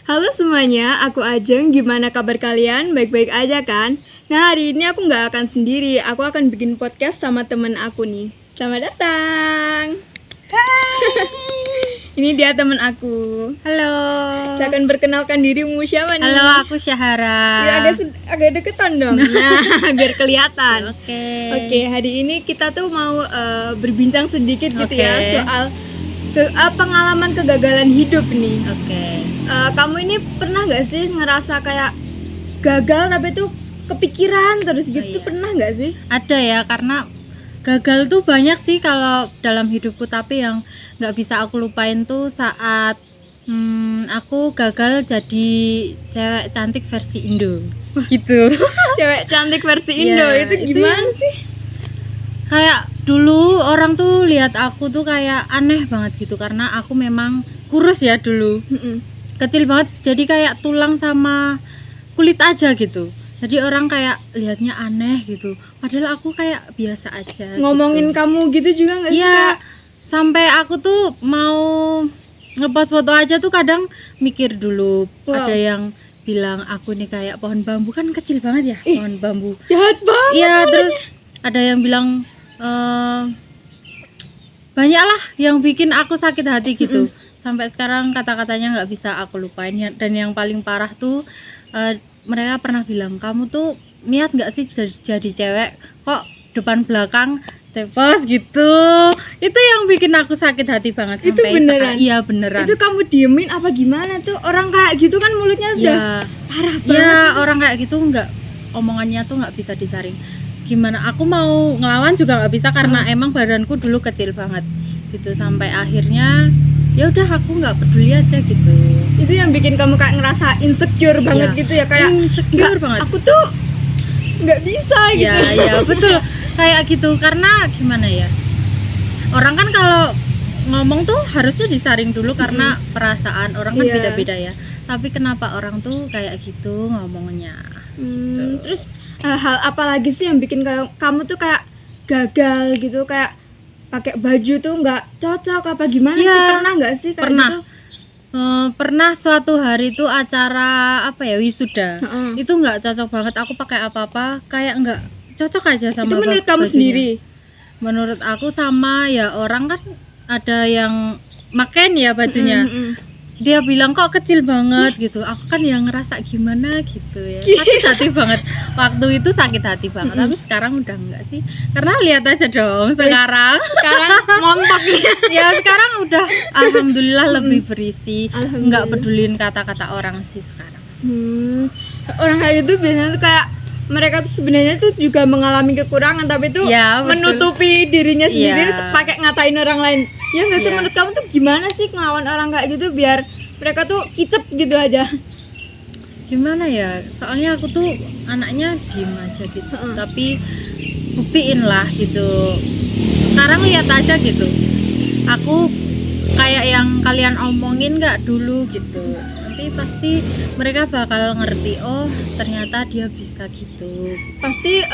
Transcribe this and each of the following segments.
Halo semuanya, aku Ajeng. Gimana kabar kalian? Baik-baik aja kan? Nah, hari ini aku nggak akan sendiri. Aku akan bikin podcast sama temen aku nih. Selamat datang. Ini dia temen aku. Halo. Silakan perkenalkan dirimu, siapa nih? Halo, aku Syahara. Ya, agak deketan dong. Nah, biar kelihatan. Oke. Hari ini kita tuh mau berbincang sedikit gitu ya Oke. soal pengalaman kegagalan hidup nih. Oke. Kamu ini pernah nggak sih ngerasa kayak gagal tapi tuh kepikiran terus gitu? Iya. Pernah nggak sih? Ada ya, karena gagal tuh banyak sih kalau dalam hidupku, tapi yang nggak bisa aku lupain tuh saat aku gagal jadi cewek cantik versi Indo. Gitu. Cewek cantik versi Iya, Indo itu itu gimana sih? Kayak dulu orang tuh lihat aku tuh kayak aneh banget gitu, karena aku memang kurus ya dulu. Kecil banget, jadi kayak tulang sama kulit aja gitu. Jadi orang kayak lihatnya aneh gitu, padahal aku kayak biasa aja Ngomongin gitu. kamu gitu juga nggak sih? Iya, Kak? sampai aku tuh mau ngepost foto aja tuh kadang mikir dulu. Wow. Ada yang bilang aku nih kayak pohon bambu, kan kecil banget ya pohon bambu. Jahat banget. Iya, terus ada yang bilang banyak lah yang bikin aku sakit hati gitu. Sampai sekarang kata-katanya nggak bisa aku lupain. Dan yang paling parah tuh mereka pernah bilang, kamu tuh niat nggak sih jadi cewek, kok depan belakang tepos gitu. Itu yang bikin aku sakit hati banget. Itu sampai beneran? sekarang. Iya beneran. Itu kamu diemin apa gimana tuh? Orang kayak gitu kan mulutnya udah Ya, parah banget. ya orang kayak gitu nggak, omongannya tuh nggak bisa disaring. Gimana aku mau ngelawan juga nggak bisa, karena emang badanku dulu kecil banget gitu. Sampai akhirnya ya udah aku nggak peduli aja gitu. Itu yang bikin kamu kayak ngerasa insecure banget Iya. gitu ya, kayak Insecure "Nggak, banget. aku tuh nggak bisa gitu. Ya betul kayak gitu. Karena gimana ya, orang kan kalau ngomong tuh harusnya disaring dulu, karena perasaan orang kan Iya. beda-beda ya. Tapi kenapa orang tuh kayak gitu ngomongnya? Terus hal apa lagi sih yang bikin kamu tuh kayak gagal gitu, kayak pakai baju tuh nggak cocok apa gimana Iya, sih? Pernah nggak sih kayak pernah. gitu? Pernah suatu hari tuh acara apa ya, wisuda. Heeh. Itu nggak cocok banget, aku pakai apa-apa kayak nggak cocok aja sama Itu menurut kamu bajunya. sendiri? Menurut aku sama ya, orang kan ada yang maken ya bajunya. Dia bilang kok kecil banget gitu. Aku kan yang ngerasa gimana gitu ya. Sakit hati banget. Waktu itu sakit hati banget. Tapi sekarang udah enggak sih. Karena lihat aja dong sekarang. Sekarang montok nih. Ya sekarang udah alhamdulillah lebih berisi. Alhamdulillah. Enggak pedulin kata-kata orang sih sekarang. Orang kayak gitu biasanya tuh kayak mereka tuh sebenarnya tuh juga mengalami kekurangan, tapi tuh Ya, betul. menutupi dirinya sendiri Iya. pakai ngatain orang lain. Ya nggak sih? Iya. Menurut kamu tuh gimana sih ngelawan orang kayak gitu biar mereka tuh kicep gitu aja? Gimana ya, soalnya aku tuh anaknya diem aja gitu. Tapi buktiin lah gitu. Sekarang lihat aja gitu, aku kayak yang kalian omongin nggak dulu gitu. Nanti pasti mereka bakal ngerti, oh ternyata dia bisa gitu. Pasti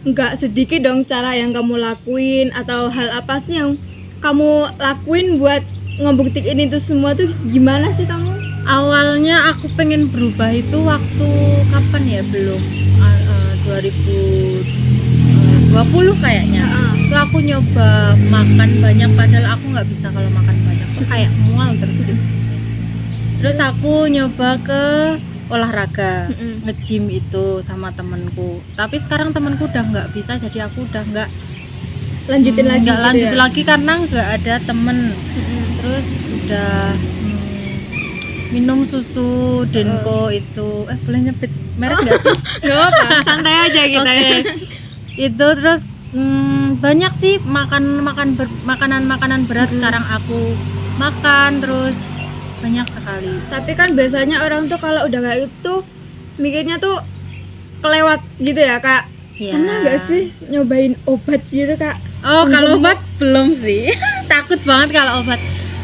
nggak sedikit dong cara yang kamu lakuin, atau hal apa sih yang kamu lakuin buat ngebuktiin itu semua tuh gimana sih kamu? Awalnya aku pengen berubah itu waktu kapan ya, belum 2020 kayaknya. Itu aku nyoba makan banyak, padahal aku nggak bisa kalau makan banyak tuh kayak mual terus gitu. Terus aku nyoba ke olahraga, nge-gym itu sama temenku. Tapi sekarang temenku udah nggak bisa, jadi aku udah nggak Lanjutin lagi nggak gitu lanjut ya? lagi karena nggak ada temen. Terus udah minum susu Denko itu, boleh nyebut merek nggak sih? Nggak apa, santai aja kita ya. Itu terus banyak sih makanan berat sekarang aku makan terus banyak sekali. Tapi kan biasanya orang tuh kalau udah kayak itu mikirnya tuh kelewat gitu ya, Kak. Ya. Pernah nggak sih nyobain obat gitu, Kak? Oh, kalau obat belum sih. Takut banget kalau obat.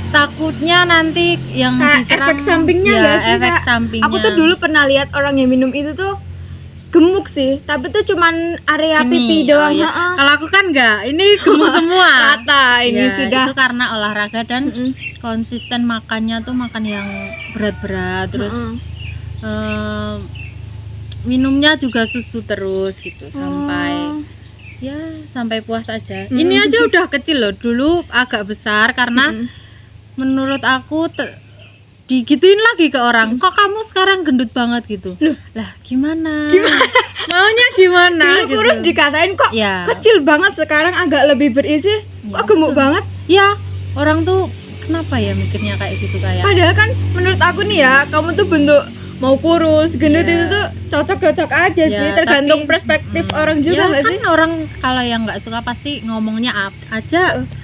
Takutnya nanti yang Kayak diserang efek sampingnya ya, nggak sih, efek Kak? sampingnya. Aku tuh dulu pernah lihat orang yang minum itu tuh gemuk sih, tapi tuh cuman area Sini. pipi Oh, doang. iya. Heeh. Kalau aku kan enggak, ini gemuk semua. Rata ini Ya, sudah. itu karena olahraga dan Mm-mm. konsisten makannya tuh makan yang berat-berat, terus Heeh. minumnya juga susu terus gitu sampai sampai puas aja. Ini aja udah kecil loh, dulu agak besar karena menurut aku digituin lagi ke orang, kok kamu sekarang gendut banget gitu. Loh. Lah gimana? Maunya gimana? Dulu gitu. kurus dikatain kok Ya. kecil banget, sekarang agak lebih berisi, Ya, kok gemuk betul. banget. Ya, orang tuh kenapa ya mikirnya kayak gitu kayak. Padahal kan menurut aku nih ya, kamu tuh bentuk mau kurus, gendut Ya. itu tuh cocok-cocok aja Ya, sih, tergantung tapi, perspektif orang juga ya nggak kan sih? orang kalau yang nggak suka pasti ngomongnya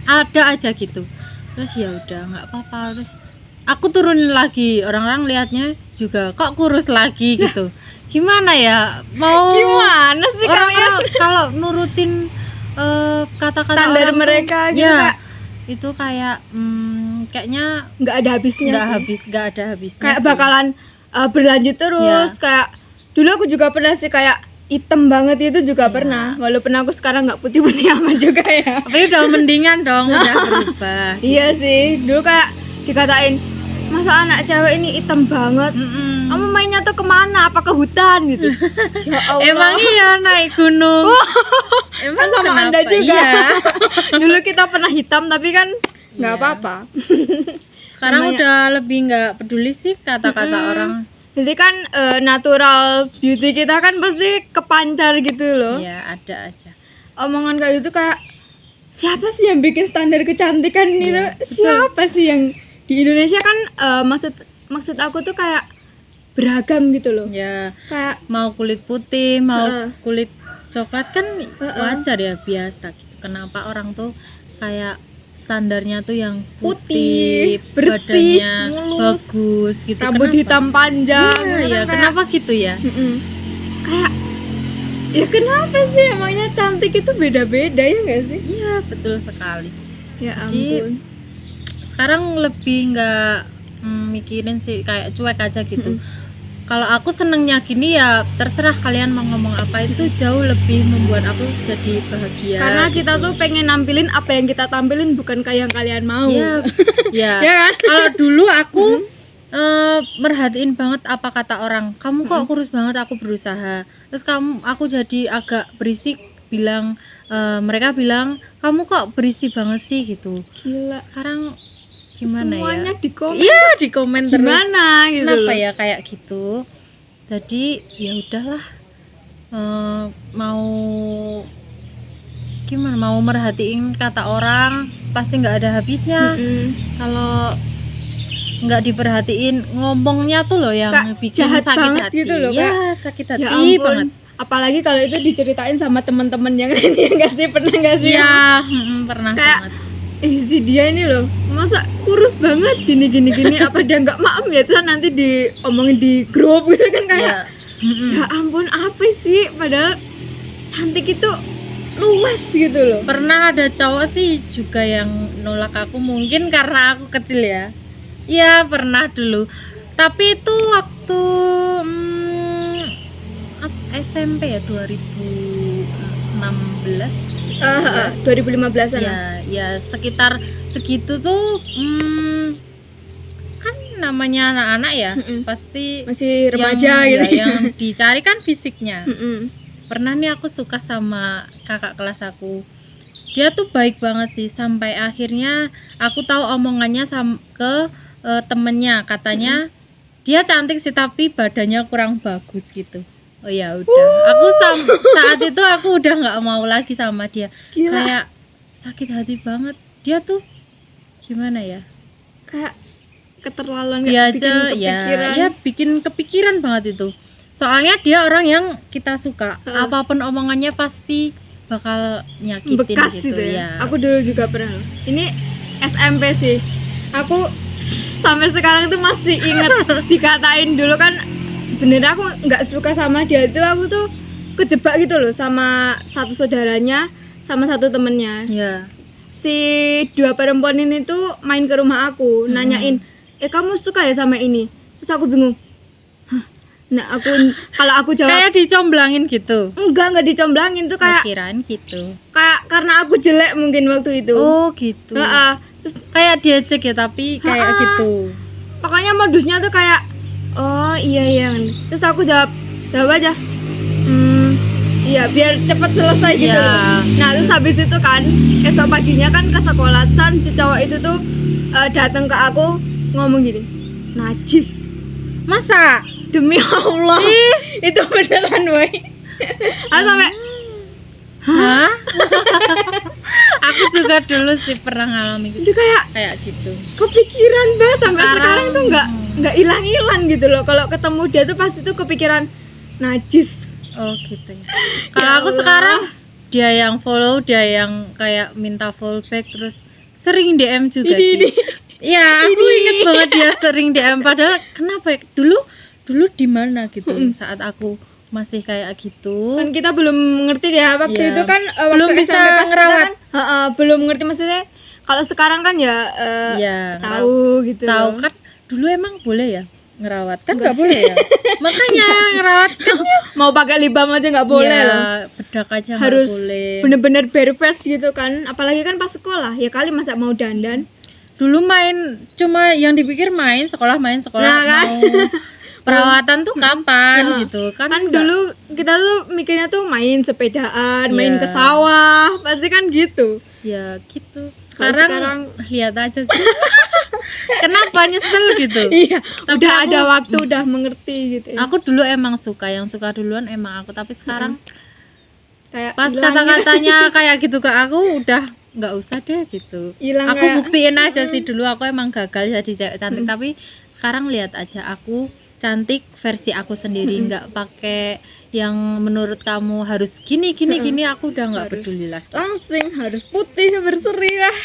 ada aja gitu. Terus ya udah nggak apa-apa. Terus aku turunin lagi, orang-orang lihatnya juga kok kurus lagi gitu. Gimana ya? Mau Gimana sih orang kalian? kalau nurutin kata-kata Standar orang tuh, mereka gitu, ya, Kak. itu kayak kayaknya Nggak ada habisnya sih. nggak ada habisnya Kayak sih. bakalan berlanjut terus. Ya. Kayak dulu aku juga pernah sih kayak hitam banget itu juga Ya. pernah. Walaupun aku sekarang nggak putih-putih amat juga ya. Tapi udah mendingan dong, udah berubah. Iya sih, dulu kayak dikatain, masa anak cewek ini hitam banget. Mm-mm. Kamu mainnya tuh kemana? Apa ke hutan gitu? Ya Allah. Emang iya naik gunung. Kan sama kenapa? Anda juga. Iya. Dulu kita pernah hitam tapi kan nggak Iya. apa-apa. Sekarang Namanya- udah lebih nggak peduli sih kata-kata orang. Jadi kan natural beauty kita kan pasti kepancar gitu loh. Ya ada aja. Omongan kayak gitu kayak siapa sih yang bikin standar kecantikan ini Iya, tuh? Siapa sih yang di Indonesia kan maksud aku tuh kayak beragam gitu loh. Ya Kayak mau kulit putih, mau Heeh. kulit coklat kan wajar ya, biasa gitu. Kenapa orang tuh kayak standarnya tuh yang Putih, putih, bersih, badannya mulus, bagus gitu. rambut Kenapa? hitam panjang. Iya, gitu ya, kan kayak- kenapa gitu ya? Mm-mm. Kayak ya kenapa sih emangnya cantik itu beda-beda ya nggak sih? Iya betul sekali. Ya Jadi, ampun. Sekarang lebih nggak mikirin sih, kayak cuek aja gitu. Kalau aku senengnya gini ya terserah kalian mau ngomong apa, itu jauh lebih membuat aku jadi bahagia. Karena kita gitu. tuh pengen nampilin apa yang kita tampilin, bukan kayak yang kalian mau. ya, ya. Ya kan? Kalau dulu aku merhatiin banget apa kata orang. Kamu kok kurus banget, aku berusaha. Terus aku jadi agak berisik bilang, mereka bilang kamu kok berisi banget sih gitu. Gila. Sekarang gimana Semuanya ya? di komen. Iya di komen terus. Gimana gitu Kenapa loh. ya kayak gitu? Jadi ya udahlah, mau gimana, mau merhatiin kata orang pasti nggak ada habisnya. Kalau nggak diperhatiin, ngomongnya tuh loh yang Kak, bikin jahat sakit banget hati gitu loh, ya, sakit hati Ya ampun. banget. Apalagi kalau itu diceritain sama teman-teman yang lain, ya nggak sih? Pernah nggak sih? Iya, pernah Kayak, banget. si dia ini loh, masa kurus banget gini apa dia nggak maaf ya, terus nanti diomongin di grup gitu kan kayak Ya, ya ampun apa sih, padahal cantik itu luas gitu loh. pernah ada cowok sih juga yang nolak aku, mungkin karena aku kecil ya. Iya pernah dulu, tapi itu waktu SMP ya, 2016. 2015an Ya sekitar segitu tuh. Kan namanya anak-anak ya, pasti masih remaja yang, gitu. yang dicari kan fisiknya. Mm-mm. Pernah nih aku suka sama kakak kelas aku, dia tuh baik banget sih, sampai akhirnya aku tahu omongannya ke temennya, katanya dia cantik sih tapi badannya kurang bagus gitu. Oh ya udah, aku saat itu aku udah nggak mau lagi sama dia. Gila. Kayak sakit hati banget. Dia tuh gimana ya, Kayak keterlaluan, dia kayak bikin aja kepikiran. ya bikin kepikiran banget itu. Soalnya dia orang yang kita suka, apapun omongannya pasti bakal nyakitin bekas gitu gitu ya. Aku dulu juga pernah loh. Ini SMP sih. Aku sampai sekarang tuh masih inget dikatain dulu kan. Sebenarnya aku nggak suka sama dia itu, aku tuh kejebak gitu loh sama satu saudaranya sama satu temennya. Ya. Si dua perempuan ini tuh main ke rumah aku, nanyain, kamu suka ya sama ini? Terus aku bingung, hah, Nah, kalau aku jawab Kayak dicomblangin gitu. enggak dicomblangin tuh kayak Kirain gitu. karena aku jelek mungkin waktu itu. Oh, gitu. Heeh. Terus Kayak diejek ya tapi kayak gitu. pokoknya modusnya tuh kayak oh iya. Terus aku jawab aja. Iya, biar cepet selesai gitu Iya. loh. Nah, terus habis itu kan esok paginya kan ke sekolah, si cowok itu tuh datang ke aku ngomong gini, najis. Masa? Demi Allah, itu beneran woy. Aku sampai Hah? Aku juga dulu sih pernah ngalamin itu kayak gitu. kepikiran banget sampai sekarang Sekarang, tuh nggak hilang gitu loh. Kalau ketemu dia tuh pasti tuh kepikiran najis. Oh, gitu ya. Kalau aku Allah. sekarang dia yang follow, dia yang kayak minta follow back terus sering DM juga Ini. sih. Iya, aku inget banget dia sering DM padahal kenapa ya? Dulu di mana gitu saat aku masih kayak gitu. Kan kita belum ngerti ya waktu Iya. itu kan waktu Belum bisa SMP pas kita ngerawat. kan belum ngerti maksudnya. Kalau sekarang kan ya Iya, tahu gitu. tahu kan dulu emang boleh ya ngerawat kan nggak boleh ya. Makanya ngerawat kan Mau pakai lip balm aja nggak boleh ya, loh. bedak aja nggak Harus boleh. bener-bener bare face gitu kan. Apalagi kan pas sekolah ya kali masa mau dandan. Dulu main cuma yang dipikir main sekolah Nah, kan? mau perawatan tuh kapan gitu kan Kan nggak- dulu kita tuh mikirnya tuh main sepedaan, main Iya. ke sawah, pasti kan gitu. ya gitu Kalau sekarang lihat aja sih kenapa nyesel gitu. Iya, Tapi udah aku- ada waktu, udah mengerti gitu ya. Aku dulu emang suka, yang suka duluan emang aku, tapi sekarang Kayak pas hilang kata-katanya kayak gitu ke aku udah nggak usah deh gitu. Hilang Aku kayak- buktiin aja sih dulu aku emang gagal jadi cewek cantik, tapi sekarang lihat aja aku cantik versi aku sendiri, nggak pakai yang menurut kamu harus gini, aku udah nggak Harus. peduli lah. langsing harus putih berseri lah.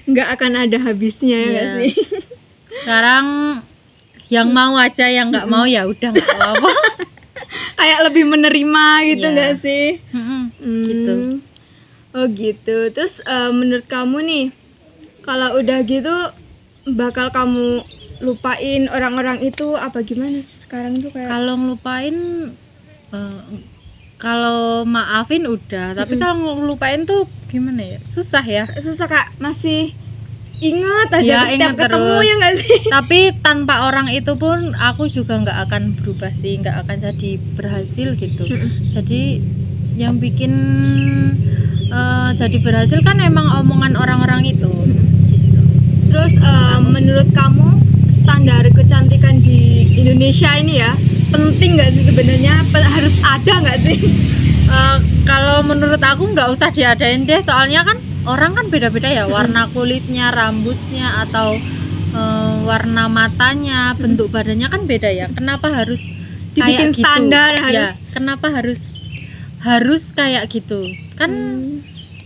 Nggak akan ada habisnya ya nggak Iya. sih? Sekarang yang mau aja, yang nggak mau ya udah nggak apa-apa. Kayak lebih menerima gitu Iya. nggak sih? Gitu. Oh gitu. Terus menurut kamu nih, kalau udah gitu bakal kamu lupain orang-orang itu apa gimana sih sekarang tuh kayak? Kalau ngelupain kalau maafin udah, tapi kalau ngelupain tuh gimana ya? Susah ya. Susah Kak, masih ingat aja Ya, setiap ingat ketemu terus. ya nggak sih? Tapi tanpa orang itu pun aku juga nggak akan berubah sih, nggak akan jadi berhasil gitu. Jadi yang bikin jadi berhasil kan emang omongan orang-orang itu. Terus menurut kamu standar kecantikan di Indonesia ini ya penting nggak sih sebenarnya? Harus ada nggak sih? Kalau menurut aku nggak usah diadain deh, soalnya kan orang kan beda-beda ya, warna kulitnya, rambutnya, atau warna matanya, bentuk badannya kan beda ya. Kenapa harus Dibikin kayak gitu? standar, Ya, harus kenapa harus kayak gitu? Kan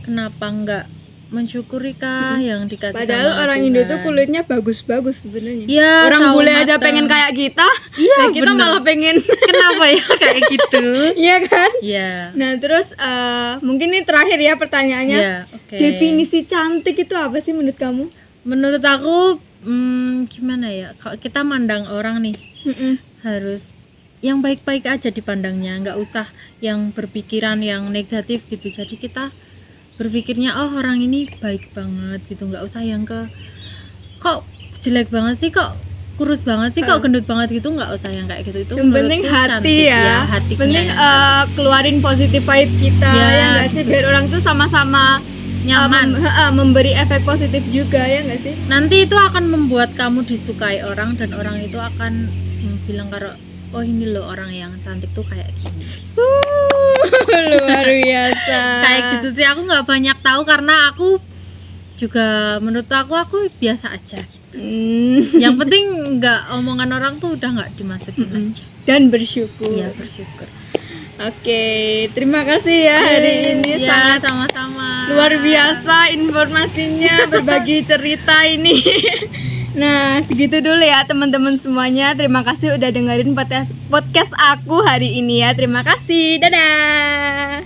kenapa nggak mensyukuri kah yang dikasih Padahal sama orang Tuhan? Indo tuh kulitnya bagus-bagus sebenarnya. Iya, Orang sawo bule aja mateng. pengen kayak kita, Iya, nah kita bener. malah pengen. Kenapa ya kayak gitu? Iya kan? Iya. Nah terus mungkin ini terakhir ya pertanyaannya. Iya, oke. Definisi cantik itu apa sih menurut kamu? Menurut aku gimana ya? Kalau kita mandang orang nih harus yang baik-baik aja dipandangnya, nggak usah yang berpikiran yang negatif gitu. Jadi kita berpikirnya oh orang ini baik banget gitu, nggak usah yang kok jelek banget sih, kok kurus banget sih, kok gendut banget gitu, nggak usah yang kayak gitu. Itu Yang penting menurutku hati cantik, ya. hatinya Penting yang keluarin positive vibe kita Ya, ya nggak sih biar orang tuh sama-sama nyaman. memberi efek positif juga ya nggak sih? Nanti itu akan membuat kamu disukai orang, dan orang itu akan bilang kalau oh ini loh orang yang cantik tuh kayak gini. Luar biasa. Kayak gitu sih, aku nggak banyak tahu karena aku juga menurut aku biasa aja gitu. Yang penting nggak omongan orang tuh udah nggak dimasukin aja. Dan bersyukur. Iya, bersyukur. Oke, terima kasih ya hari ini Ya, sangat sama-sama. luar biasa informasinya, berbagi cerita ini. Nah, segitu dulu ya teman-teman semuanya. Terima kasih udah dengerin podcast aku hari ini ya. Terima kasih. Dadah.